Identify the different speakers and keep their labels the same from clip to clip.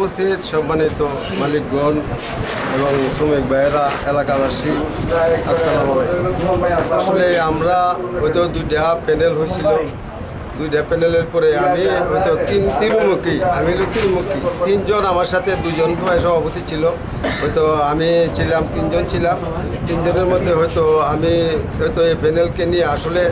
Speaker 1: উপস্থিত সম্মানিত মালিকগণ এবং শ্রমিক ভাইয়েরা, এলাকাবাসী, আসসালামু আলাইকুম। আসলে আমরা হয়তো দুইটা প্যানেল হয়েছিল, দুইটা প্যানেলের পরে আমি হয়তো ত্রিমুখী তিনজন, আমার সাথে দুজন সভাপতি ছিল, হয়তো আমি ছিলাম তিনজন ছিলাম। তিনজনের মধ্যে হয়তো আমি হয়তো এই প্যানেলকে নিয়ে আসলে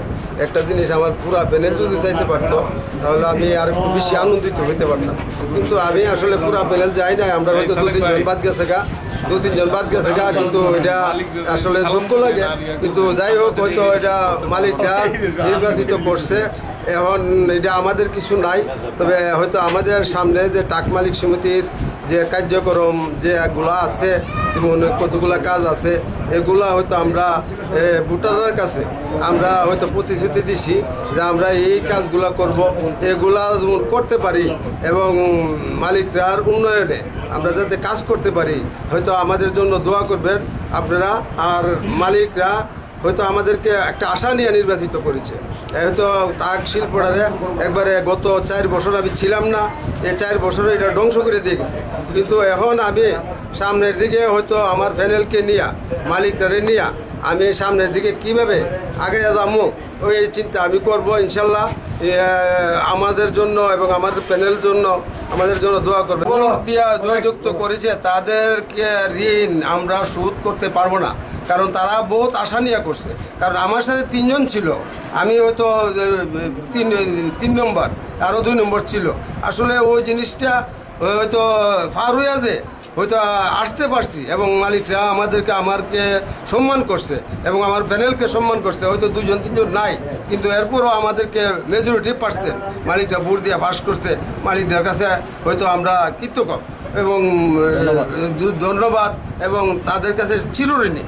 Speaker 1: একটা জিনিস, আমার পুরা প্যানেল যদি যাইতে পারতো তাহলে আমি আর একটু বেশি আনন্দিত হইতে পারতাম, কিন্তু আমি আসলে পুরা প্যানেল যাই নাই। আমরা হয়তো দু তিনজন বাদ গেছে গা, কিন্তু এটা আসলে দুঃখ লাগে। কিন্তু যাই হোক, হয়তো এটা মালিকরা নির্বাচিত করছে, এখন এটা আমাদের কিছু নাই। তবে হয়তো আমাদের সামনে যে টাক মালিক সমিতির যে কার্যক্রম যেগুলো আছে, যেমন কতগুলো কাজ আছে, এগুলা হয়তো আমরা ভোটারের কাছে আমরা হয়তো প্রতিশ্রুতি দিছি যে আমরা এই কাজগুলো করব, এগুলা যেমন করতে পারি এবং মালিকরার উন্নয়নে আমরা যাতে কাজ করতে পারি, হয়তো আমাদের জন্য দোয়া করবেন আপনারা। আর মালিকরা হয়তো আমাদেরকে একটা আশা নিয়ে নির্বাচিত করেছে। হয়তো টাক শিল্পটারে একবারে গত 4 বছর আমি ছিলাম না, এই 4 বছরে এটা ধ্বংস করে দিয়ে গেছে। কিন্তু এখন আমি সামনের দিকে হয়তো আমার প্যানেলকে নিয়ে, মালিকরারে নিয়ে আমি সামনের দিকে কিভাবে আগে যাবো ওই চিন্তা আমি করব ইনশাল্লাহ। আমাদের জন্য এবং আমাদের প্যানেল জন্য আমাদের জন্য দোয়া করবে। দিয়া জয়যুক্ত করেছে, তাদেরকে ঋণ আমরা শোধ করতে পারবো না, কারণ তারা বহুত আশা নিয়ে করছে। কারণ আমার সাথে 3 জন ছিল, আমি হয়তো 3 নম্বর, আরও 2 নম্বর ছিল। আসলে ওই জিনিসটা হয়তো ফার হয়ে যে হয়তো আসতে পারছি এবং মালিকরা আমাকে সম্মান করছে এবং আমার প্যানেলকে সম্মান করছে। হয়তো 2 জন 3 জন নাই, কিন্তু এরপরও আমাদেরকে মেজরিটি পার্সেন্ট মালিকরা ভোট দিয়ে পাস করছে। মালিকদের কাছে হয়তো আমরা কৃতজ্ঞ এবং ধন্যবাদ এবং তাদের কাছে চিরঋণী।